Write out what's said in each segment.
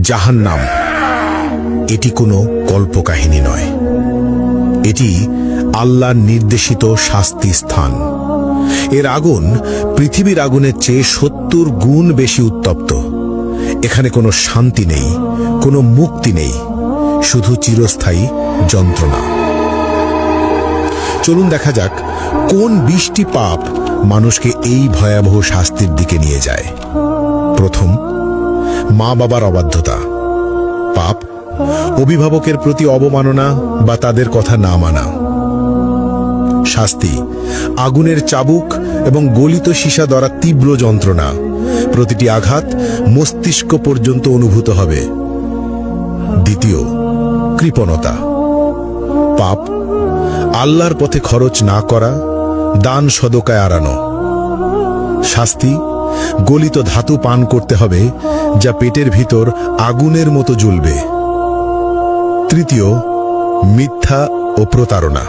জাহান্নাম এটি কোনো কল্পকাহিনী নয়, এটি আল্লাহর নির্দেশিত শাস্তি স্থান। এর আগুন পৃথিবীর আগুনের চেয়ে ৭০ গুণ বেশি উত্তপ্ত। এখানে কোনো শান্তি নেই, কোনো মুক্তি নেই, শুধু চিরস্থায়ী যন্ত্রণা। চলুন দেখা যাক কোন ২০টি পাপ মানুষকে এই ভয়াবহ শাস্তির দিকে নিয়ে যায়। প্রথম, মা বাবার অবাধ্যতা। পাপ অভিভাবকের প্রতি অবমাননা বা তাদের কথা না মানা। শাস্তি আগুনের চাবুক এবং গলিত সীসা দ্বারা তীব্র যন্ত্রণা। প্রতিটি আঘাত মস্তিষ্ক পর্যন্ত অনুভূত হবে। দ্বিতীয়, কৃপণতা। পাপ আল্লাহর পথে খরচ না করা, দান সদকায় আড়ানো। শাস্তি গলিত ধাতু পান করতে হবে, যা পেটের ভিতর আগুনের মতো জ্বলবে। তৃতীয়, মিথ্যা ও প্রতারণা।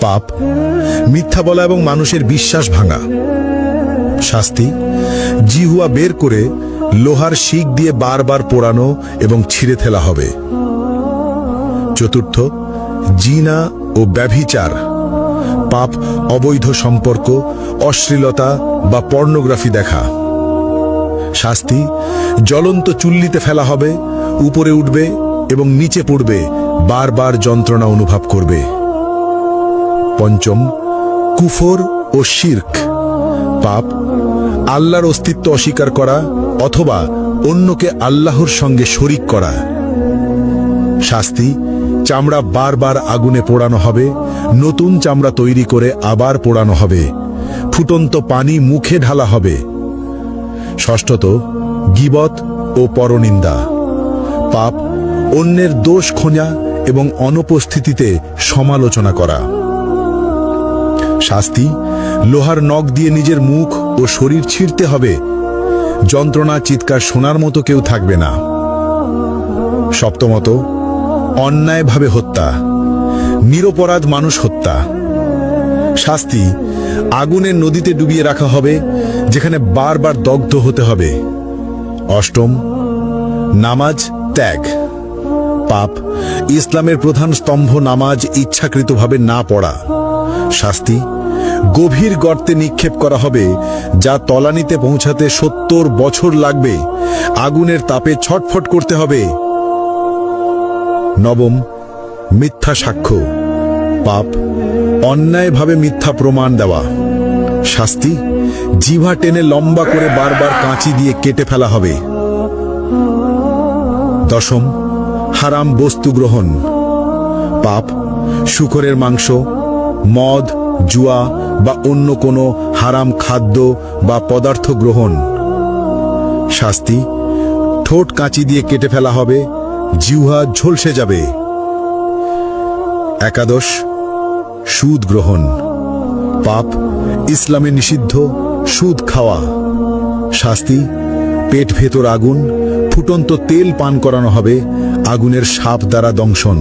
পাপ মিথ্যা বলা এবং মানুষের বিশ্বাস ভাঙা। শাস্তি জিহুয়া বের করে লোহার শিক দিয়ে বারবার পোড়ানো এবং ছিঁড়ে ফেলা হবে। চতুর্থ, জিনা ও ব্যভিচার। পাপ অবৈধ সম্পর্ক, অশ্লীলতা বা পর্নোগ্রাফি দেখা। শাস্তি জ্বলন্ত চুল্লিতে ফেলা হবে, উপরে উঠবে এবং নিচে পড়বে, বারবার যন্ত্রণা অনুভব করবে। পঞ্চম, কুফর ও শিরক। পাপ আল্লাহর অস্তিত্ব অস্বীকার করা অথবা অন্যকে আল্লাহর সঙ্গে শরিক করা। শাস্তি চামড়া বারবার আগুনে পোড়ানো হবে, নতুন চামড়া তৈরি করে আবার পোড়ানো হবে, ফুটন্ত পানি মুখে ঢালা হবে। ষষ্ঠত, গীবত ও পরনিন্দা। পাপ অন্যের দোষ খোঁজা এবং অনুপস্থিতিতে সমালোচনা করা। শাস্তি লোহার নখ দিয়ে নিজের মুখ ও শরীর ছিঁড়তে হবে, যন্ত্রণা চিৎকার শোনার মতো কেউ থাকবে না। সপ্তমত, অন্যায়ভাবে হত্যা, নিরপরাধ মানুষ হত্যা। শাস্তি আগুনের নদীতে ডুবিয়ে রাখা হবে, যেখানে বারবার দগ্ধ হতে হবে। অষ্টম, নামাজ ত্যাগ। পাপ ইসলামের প্রধান স্তম্ভ নামাজ ইচ্ছাকৃতভাবে না পড়া। শাস্তি গভীর গর্তে নিক্ষেপ করা হবে, যা তলানিতে পৌঁছাতে ৭০ বছর লাগবে, আগুনের তাপে ছটফট করতে হবে। নবম, মিথ্যা সাক্ষ্য। পাপ অন্যায়ভাবে মিথ্যা প্রমাণ দেওয়া। শাস্তি জিহ্বা টেনে লম্বা করে বারবার কাঁচি দিয়ে কেটে ফেলা হবে। দশম, হারাম বস্তু গ্রহণ। পাপ শূকরের মাংস, মদ, জুয়া বা অন্য কোনো হারাম খাদ্য বা পদার্থ গ্রহণ। শাস্তি ঠোঁট কাঁচি দিয়ে কেটে ফেলা হবে, জিহ্বা ঝলসে যাবে। একাদশ, সুদ গ্রহণ। পাপ ইসলামে নিষিদ্ধ সুদ খাওয়া। শাস্তি পেট ভেতর আগুন, ফুটন্ত তেল পান করানো হবে, আগুনের সাপ দ্বারা দংশন।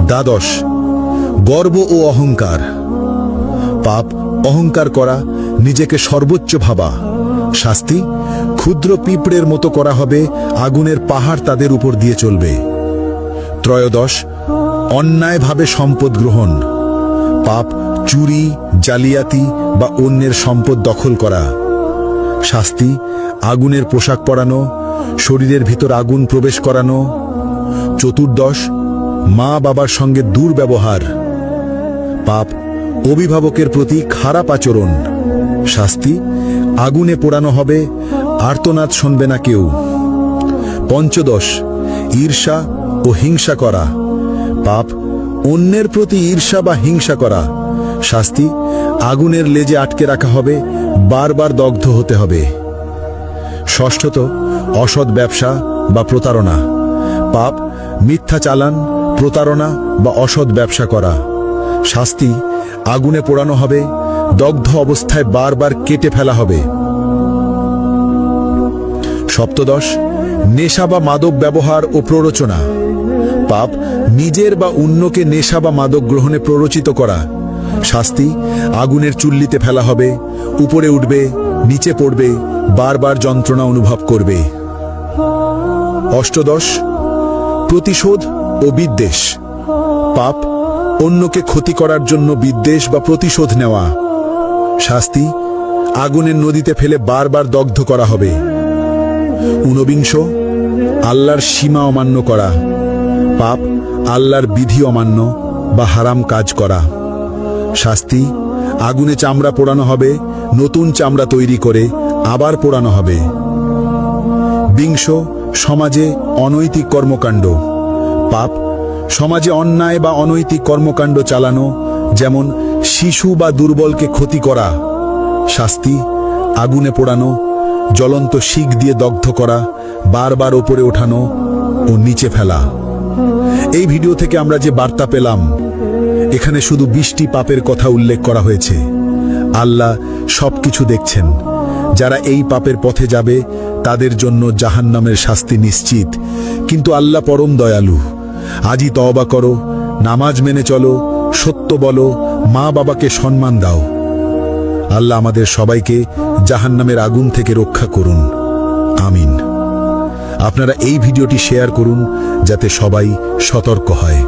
দ্বাদশ, গর্ব ও অহংকার। পাপ অহংকার করা, নিজেকে সর্বোচ্চ ভাবা। শাস্তি ক্ষুদ্র পিঁপড়ের মতো করা হবে, আগুনের পাহাড় তাদের উপর দিয়ে চলবে। ত্রয়োদশ, অন্যায়ভাবে সম্পদ গ্রহণ। পাপ চুরি, জালিয়াতি বা অন্যের সম্পদ দখল করা। শাস্তি আগুনের পোশাক পরানো, শরীরের ভিতর আগুন প্রবেশ করানো। চতুর্দশ, মা বাবার সঙ্গে দুর্ব্যবহার। পাপ অভিভাবকের প্রতি খারাপ আচরণ। শাস্তি আগুনে পোড়ানো হবে, আর্তনাদ শুনবে না কেউ। পঞ্চদশ, ঈর্ষা ও হিংসা করা। পাপ অন্যের প্রতি ঈর্ষা বা হিংসা করা। শাস্তি আগুনের লেজে আটকে রাখা হবে, বারবার দগ্ধ হতে হবে। ষষ্ঠত, অসৎ ব্যবসা বা প্রতারণা। পাপ মিথ্যা চালান, প্রতারণা বা অসৎ ব্যবসা করা। শাস্তি আগুনে পোড়ানো হবে, দগ্ধ অবস্থায় বারবার কেটে ফেলা হবে। সপ্তদশ, নেশা বা মাদক ব্যবহার ও প্ররোচনা। পাপ নিজের বা অন্যকে নেশা বা মাদক গ্রহণে প্ররোচিত করা। শাস্তি আগুনের চুল্লিতে ফেলা হবে, উপরে উঠবে, নিচে পড়বে, বারবার যন্ত্রণা অনুভব করবে। অষ্টদশ প্রতিশোধ ও বিদ্বেষ। পাপ অন্যকে ক্ষতি করার জন্য বিদ্বেষ বা প্রতিশোধ নেওয়া। শাস্তি আগুনের নদীতে ফেলে বারবার দগ্ধ করা হবে। ঊনবিংশ আল্লাহর সীমা অমান্য করা। পাপ আল্লাহর বিধি অমান্য বা হারাম কাজ করা। শাস্তি আগুনে চামড়া পোড়ানো হবে, নতুন চামড়া তৈরি করে আবার পোড়ানো হবে। বিংশ সমাজে অনৈতিক কর্মকাণ্ড। পাপ সমাজে অন্যায় বা অনৈতিক কর্মকাণ্ড চালানো, যেমন শিশু বা দুর্বলকে ক্ষতি করা। শাস্তি আগুনে পোড়ানো, জ্বলন্ত শিক দিয়ে দগ্ধ করা, বারবার ওপরে ওঠানো ও নিচে ফেলা। এই ভিডিও থেকে আমরা যে বার্তা পেলাম, এখানে শুধু 20টি পাপের কথা উল্লেখ করা হয়েছে। আল্লাহ সবকিছু দেখছেন। যারা এই পাপের পথে যাবে তাদের জন্য জাহান্নামের শাস্তি নিশ্চিত, কিন্তু আল্লাহ পরম দয়ালু। আজই তওবা করো, নামাজ মেনে চলো, সত্য বলো, মা বাবাকে সম্মান দাও। আল্লাহ আমাদের সবাইকে জাহান্নামের আগুন থেকে রক্ষা করুন, আমিন। আপনারা এই ভিডিওটি শেয়ার করুন যাতে সবাই সতর্ক হয়।